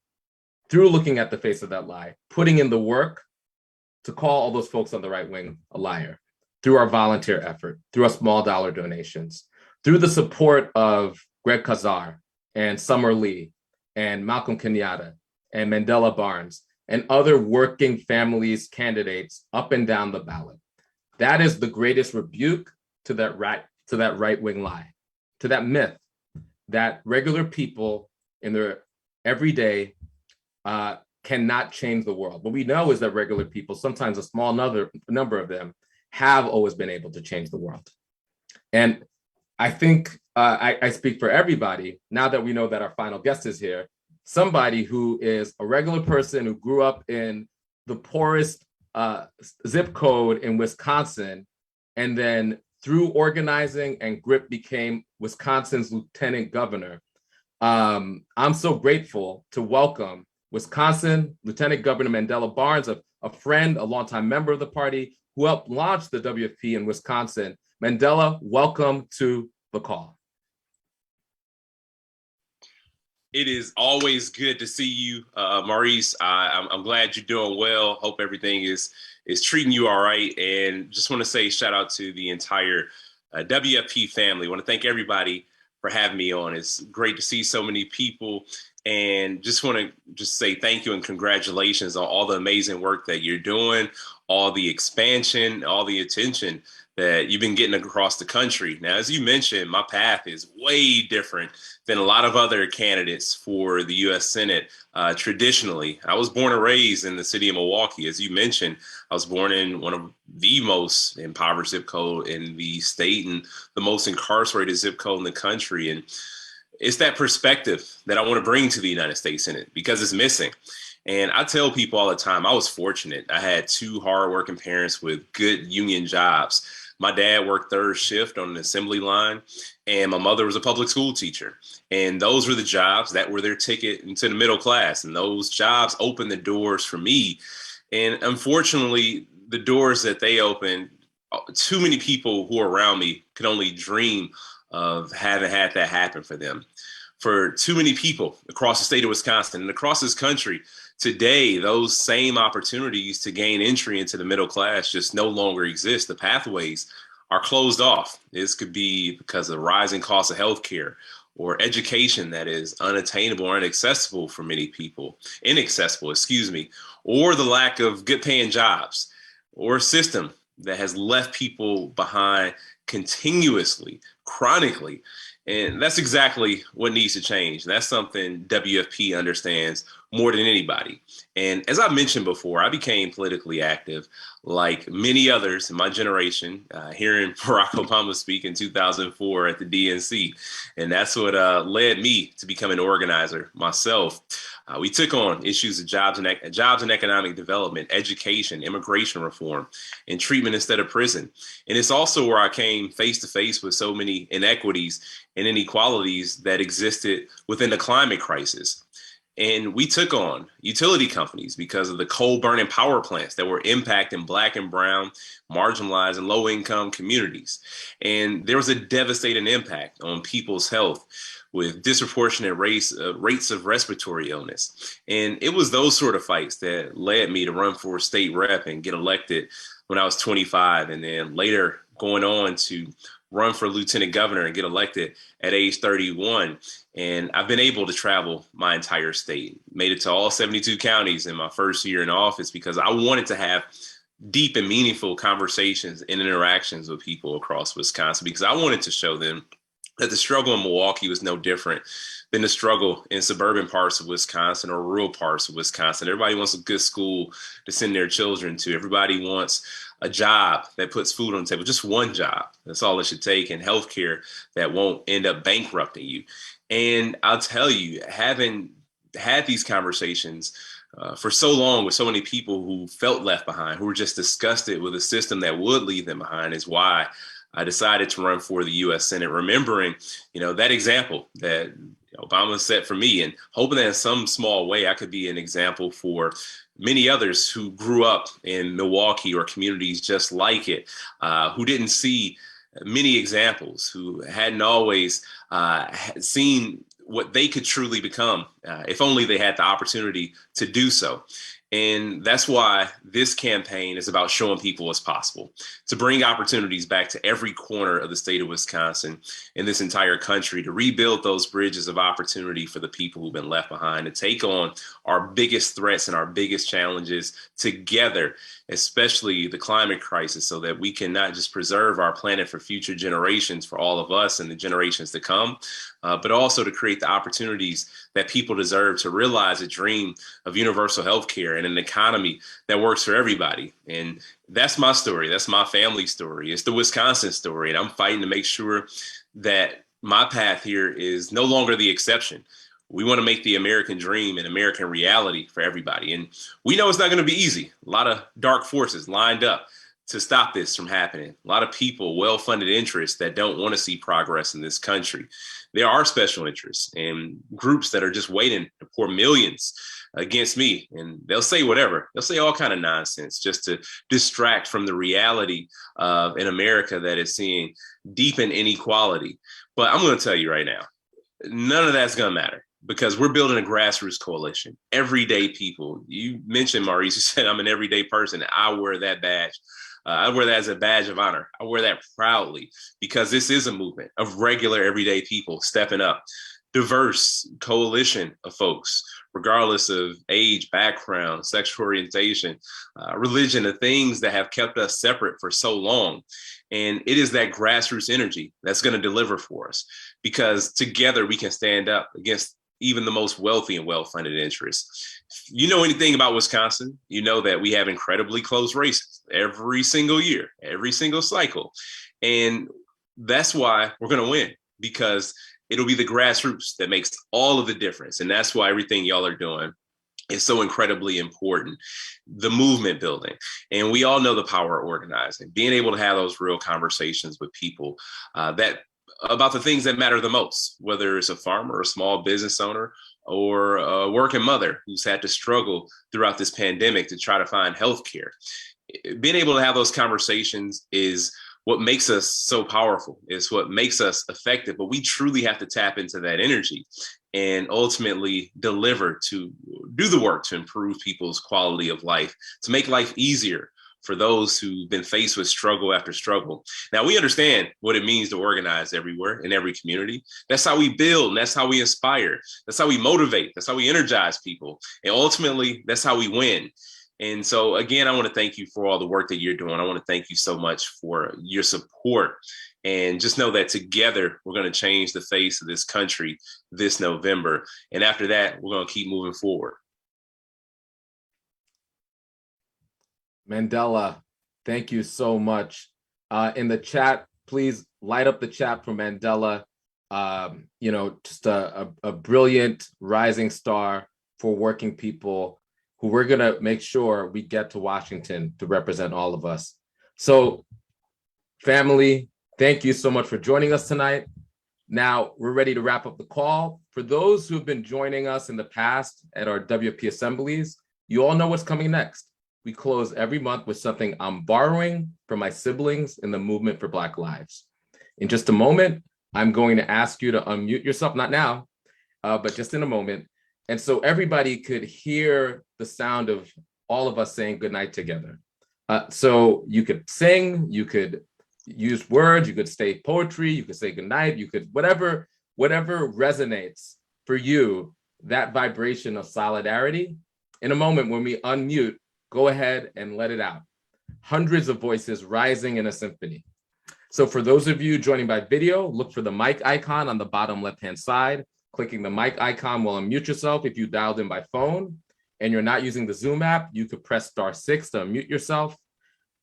through looking at the face of that lie, putting in the work to call all those folks on the right wing a liar through our volunteer effort, through our small dollar donations, through the support of Greg Casar and Summer Lee and Malcolm Kenyatta and Mandela Barnes and other working families candidates up and down the ballot. That is the greatest rebuke to that right-wing lie, to that myth that regular people in their everyday cannot change the world. What we know is that regular people, sometimes a small number of them, have always been able to change the world. And I think I speak for everybody, now that we know that our final guest is here, somebody who is a regular person who grew up in the poorest zip code in Wisconsin, and then through organizing and grit became Wisconsin's lieutenant governor. I'm so grateful to welcome Wisconsin Lieutenant Governor Mandela Barnes, a friend, a longtime member of the party, who helped launch the WFP in Wisconsin. Mandela, welcome to the call. It is always good to see you, Maurice. I'm glad you're doing well. Hope everything is treating you all right. And just want to say shout out to the entire WFP family. I want to thank everybody for having me on. It's great to see so many people, and just want to say thank you and congratulations on all the amazing work that you're doing, all the expansion, all the attention that you've been getting across the country. Now, as you mentioned, my path is way different than a lot of other candidates for the U.S. Senate. Traditionally, I was born and raised in the city of Milwaukee. As you mentioned, I was born in one of the most impoverished zip code in the state and the most incarcerated zip code in the country. And it's that perspective that I want to bring to the United States Senate because it's missing. And I tell people all the time, I was fortunate. I had two hardworking parents with good union jobs. My dad worked third shift on an assembly line, and my mother was a public school teacher. And those were the jobs that were their ticket into the middle class. And those jobs opened the doors for me. And unfortunately, the doors that they opened, too many people who are around me could only dream of having had that happen for them. For too many people across the state of Wisconsin and across this country, today, those same opportunities to gain entry into the middle class just no longer exist. The pathways are closed off. This could be because of rising costs of healthcare or education that is unattainable or inaccessible for many people, or the lack of good paying jobs, or a system that has left people behind continuously, chronically. And that's exactly what needs to change. That's something WFP understands more than anybody. And as I mentioned before, I became politically active like many others in my generation, hearing Barack Obama speak in 2004 at the DNC. And that's what led me to become an organizer myself. We took on issues of jobs and economic development, education, immigration reform, and treatment instead of prison. And it's also where I came face to face with so many inequities and inequalities that existed within the climate crisis. And we took on utility companies because of the coal burning power plants that were impacting Black and brown, marginalized and low income communities. And there was a devastating impact on people's health with disproportionate rates of respiratory illness. And it was those sort of fights that led me to run for state rep and get elected when I was 25, and then later going on to run for lieutenant governor and get elected at age 31. And I've been able to travel my entire state, made it to all 72 counties in my first year in office because I wanted to have deep and meaningful conversations and interactions with people across Wisconsin, because I wanted to show them that the struggle in Milwaukee was no different than the struggle in suburban parts of Wisconsin or rural parts of Wisconsin. Everybody wants a good school to send their children to. Everybody wants a job that puts food on the table, just one job. That's all it should take, and healthcare that won't end up bankrupting you. And I'll tell you, having had these conversations for so long with so many people who felt left behind, who were just disgusted with a system that would leave them behind, is why I decided to run for the U.S. Senate, remembering, that example that Obama set for me, and hoping that in some small way I could be an example for many others who grew up in Milwaukee or communities just like it, who didn't see many examples who hadn't always seen what they could truly become if only they had the opportunity to do so. And that's why this campaign is about showing people what's possible, to bring opportunities back to every corner of the state of Wisconsin and this entire country, to rebuild those bridges of opportunity for the people who've been left behind, to take on our biggest threats and our biggest challenges together, especially the climate crisis, so that we can not just preserve our planet for future generations, for all of us and the generations to come, but also to create the opportunities that people deserve to realize a dream of universal health care and an economy that works for everybody. And that's my story. That's my family story. It's the Wisconsin story. And I'm fighting to make sure that my path here is no longer the exception. We want to make the American dream an American reality for everybody. And we know it's not going to be easy. A lot of dark forces lined up to stop this from happening. A lot of people, well-funded interests that don't want to see progress in this country. There are special interests and groups that are just waiting to pour millions against me, and they'll say whatever. They'll say all kind of nonsense just to distract from the reality of an America that is seeing deepened inequality. But I'm going to tell you right now, none of that's going to matter, because we're building a grassroots coalition. Everyday people. You mentioned, Maurice, you said I'm an everyday person. I wear that badge. I wear that as a badge of honor. I wear that proudly, because this is a movement of regular everyday people stepping up. Diverse coalition of folks, regardless of age, background, sexual orientation, religion, the things that have kept us separate for so long. And it is that grassroots energy that's going to deliver for us, because together we can stand up against even the most wealthy and well-funded interests. If you know anything about Wisconsin, you know that we have incredibly close races every single year, every single cycle. And that's why we're going to win, because it'll be the grassroots that makes all of the difference. And that's why everything y'all are doing is so incredibly important. The movement building. And we all know the power of organizing, being able to have those real conversations with people about the things that matter the most, whether it's a farmer, a small business owner, or a working mother who's had to struggle throughout this pandemic to try to find healthcare. Being able to have those conversations is what makes us so powerful. It's what makes us effective, but we truly have to tap into that energy and ultimately deliver, to do the work to improve people's quality of life, to make life easier for those who've been faced with struggle after struggle. Now, we understand what it means to organize everywhere in every community. That's how we build, and that's how we inspire. That's how we motivate. That's how we energize people. And ultimately, that's how we win. And so, again, I want to thank you for all the work that you're doing. I want to thank you so much for your support. And just know that together, we're going to change the face of this country this November. And after that, we're going to keep moving forward. Mandela, thank you so much. In the chat, please light up the chat for Mandela. Just a brilliant rising star for working people who we're going to make sure we get to Washington to represent all of us. So, family, thank you so much for joining us tonight. Now, we're ready to wrap up the call. For those who've been joining us in the past at our WFP assemblies, you all know what's coming next. We close every month with something I'm borrowing from my siblings in the movement for Black lives. In just a moment, I'm going to ask you to unmute yourself, not now, but just in a moment. And so everybody could hear the sound of all of us saying goodnight together. So you could sing, you could use words, you could say poetry, you could say goodnight, you could, whatever resonates for you, that vibration of solidarity. In a moment when we unmute, go ahead and let it out. Hundreds of voices rising in a symphony. So for those of you joining by video, look for the mic icon on the bottom left-hand side. Clicking the mic icon will unmute yourself. If you dialed in by phone and you're not using the Zoom app, you could press *6 to unmute yourself.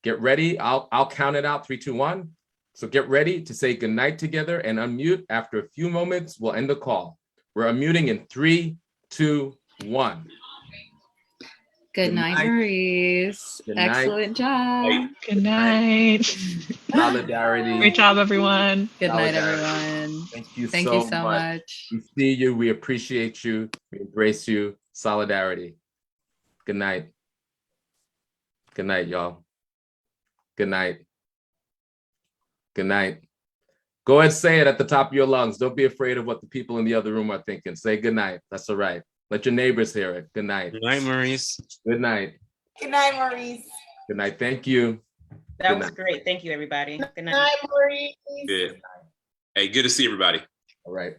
Get ready. I'll count it out, 3, 2, 1. So get ready to say goodnight together and unmute. After a few moments, we'll end the call. We're unmuting in 3, 2, 1. Good night, Maurice. Good night. Excellent job. Good night. Solidarity. Great job, everyone. Good night, Solidarity. everyone. Thank you Thank so you so much. much. We see you. We appreciate you. We embrace you. Solidarity. Good night. Good night, y'all. Good night. Good night. Go ahead and say it at the top of your lungs. Don't be afraid of what the people in the other room are thinking. Say good night. That's all right. Let your neighbors hear it. Good night. Good night, Maurice. Good night. Good night, Maurice. Good night. Thank you. That Good was night. great. Thank you, everybody. Good night. Good night, Maurice. Good. Hey, good to see everybody. All right.